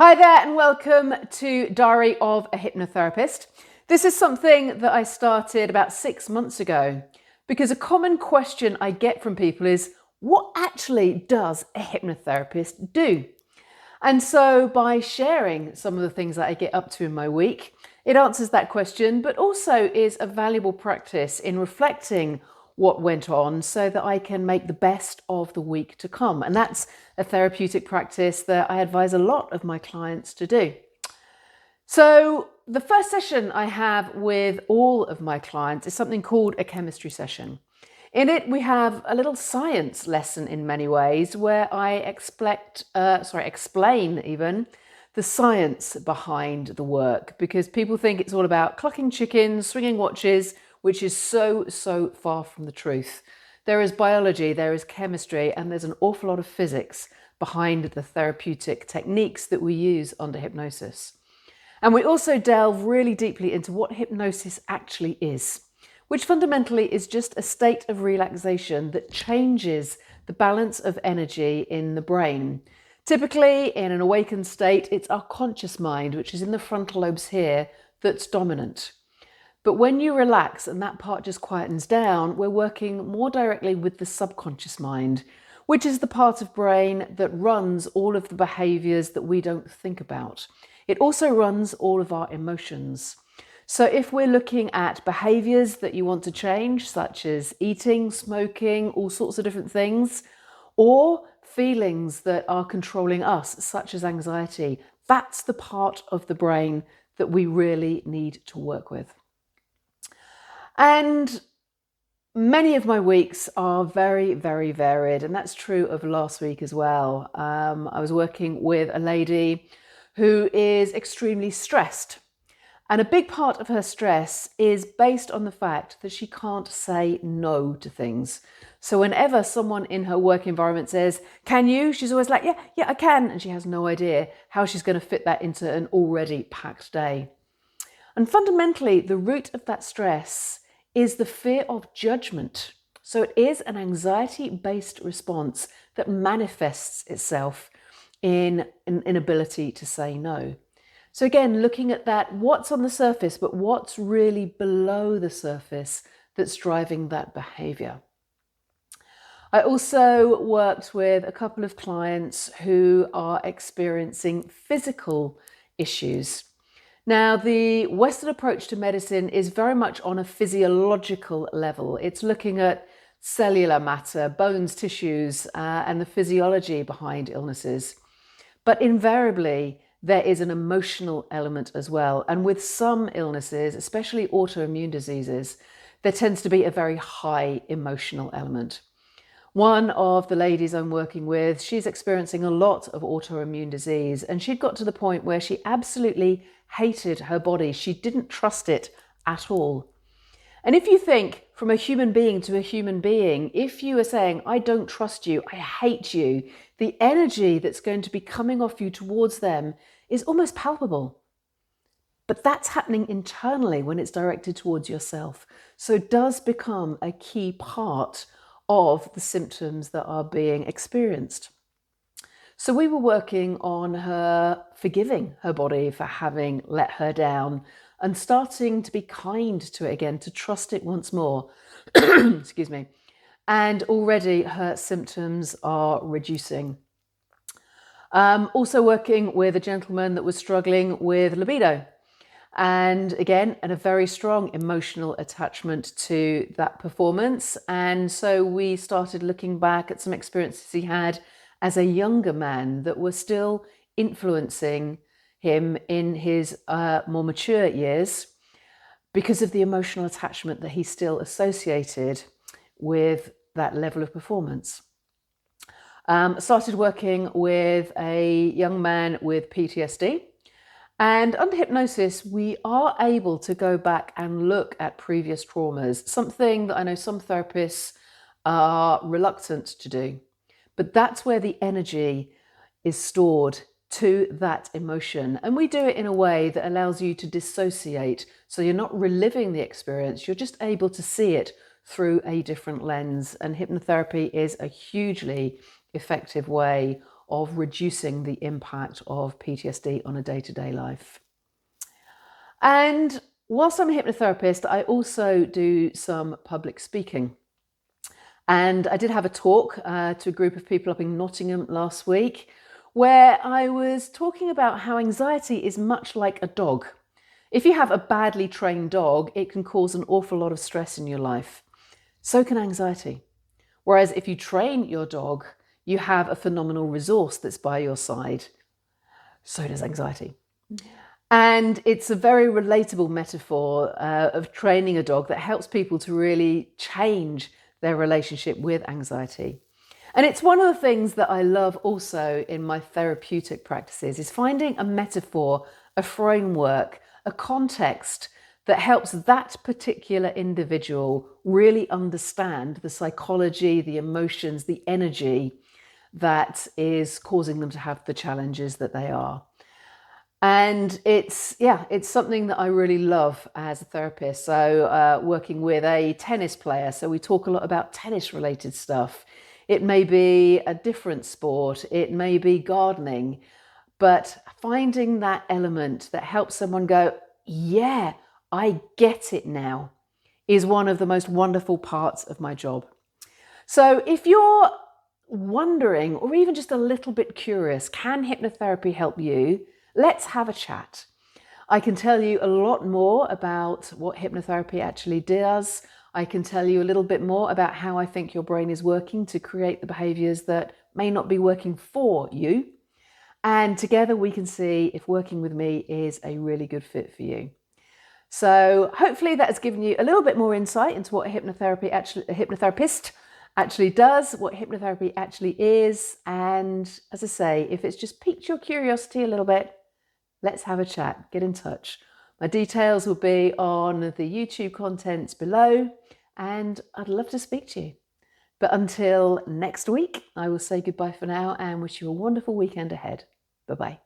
Hi there and welcome to Diary of a Hypnotherapist. This is something that I started about 6 months ago because a common question I get from people is, what actually does a hypnotherapist do? And so by sharing some of the things that I get up to in my week, it answers that question, but also is a valuable practice in reflecting what went on so that I can make the best of the week to come. And that's a therapeutic practice that I advise a lot of my clients to do. So the first session I have with all of my clients is something called a chemistry session. In it, we have a little science lesson in many ways where I explain even the science behind the work, because people think it's all about clucking chickens, swinging watches, which is so far from the truth. There is biology, there is chemistry, and there's an awful lot of physics behind the therapeutic techniques that we use under hypnosis. And we also delve really deeply into what hypnosis actually is, which fundamentally is just a state of relaxation that changes the balance of energy in the brain. Typically, in an awakened state, it's our conscious mind, which is in the frontal lobes here, that's dominant. But when you relax and that part just quietens down, we're working more directly with the subconscious mind, which is the part of brain that runs all of the behaviors that we don't think about. It also runs all of our emotions. So if we're looking at behaviors that you want to change, such as eating, smoking, all sorts of different things, or feelings that are controlling us, such as anxiety, that's the part of the brain that we really need to work with. And many of my weeks are very varied, and that's true of last week as well. I was working with a lady who is extremely stressed. And a big part of her stress is based on the fact that she can't say no to things. So whenever someone in her work environment says, "Can you?" she's always like, yeah, I can. And she has no idea how she's going to fit that into an already packed day. And fundamentally, the root of that stress is the fear of judgment. So it is an anxiety-based response that manifests itself in an inability to say no. So again, looking at that, what's on the surface, but what's really below the surface that's driving that behavior. I also worked with a couple of clients who are experiencing physical issues. Now, the Western approach to medicine is very much on a physiological level. It's looking at cellular matter, bones, tissues, and the physiology behind illnesses. But invariably, there is an emotional element as well. And with some illnesses, especially autoimmune diseases, there tends to be a very high emotional element. One of the ladies I'm working with, she's experiencing a lot of autoimmune disease, and she'd got to the point where she absolutely hated her body. She didn't trust it at all. And if you think from a human being to a human being, if you are saying, "I don't trust you, I hate you," the energy that's going to be coming off you towards them is almost palpable. But that's happening internally when it's directed towards yourself. So it does become a key part of the symptoms that are being experienced. So we were working on her forgiving her body for having let her down and starting to be kind to it again, to trust it once more. Excuse me. And already her symptoms are reducing. Also working with a gentleman that was struggling with libido. And again, and a very strong emotional attachment to that performance. And so we started looking back at some experiences he had as a younger man that were still influencing him in his more mature years because of the emotional attachment that he still associated with that level of performance. Started working with a young man with PTSD. And under hypnosis, we are able to go back and look at previous traumas, something that I know some therapists are reluctant to do. But that's where the energy is stored to that emotion. And we do it in a way that allows you to dissociate. So you're not reliving the experience, you're just able to see it through a different lens. And hypnotherapy is a hugely effective way of reducing the impact of PTSD on a day-to-day life. And whilst I'm a hypnotherapist, I also do some public speaking. And I did have a talk to a group of people up in Nottingham last week, where I was talking about how anxiety is much like a dog. If you have a badly trained dog, it can cause an awful lot of stress in your life. So can anxiety. Whereas if you train your dog, you have a phenomenal resource that's by your side. So does anxiety. And it's a very relatable metaphor of training a dog that helps people to really change their relationship with anxiety. And it's one of the things that I love also in my therapeutic practices is finding a metaphor, a framework, a context that helps that particular individual really understand the psychology, the emotions, the energy that is causing them to have the challenges that they are. And it's something that I really love as a therapist. So working with a tennis player, so we talk a lot about tennis related stuff. It may be a different sport, it may be gardening, but finding that element that helps someone go, yeah, I get it now, is one of the most wonderful parts of my job. So if you're wondering, or even just a little bit curious, can hypnotherapy help you? Let's have a chat. I can tell you a lot more about what hypnotherapy actually does. I can tell you a little bit more about how I think your brain is working to create the behaviors that may not be working for you. And together we can see if working with me is a really good fit for you. So hopefully that has given you a little bit more insight into what a hypnotherapist actually does, what hypnotherapy actually is. And as I say, if it's just piqued your curiosity a little bit, let's have a chat, get in touch. My details will be on the YouTube contents below, and I'd love to speak to you. But until next week, I will say goodbye for now and wish you a wonderful weekend ahead. Bye-bye.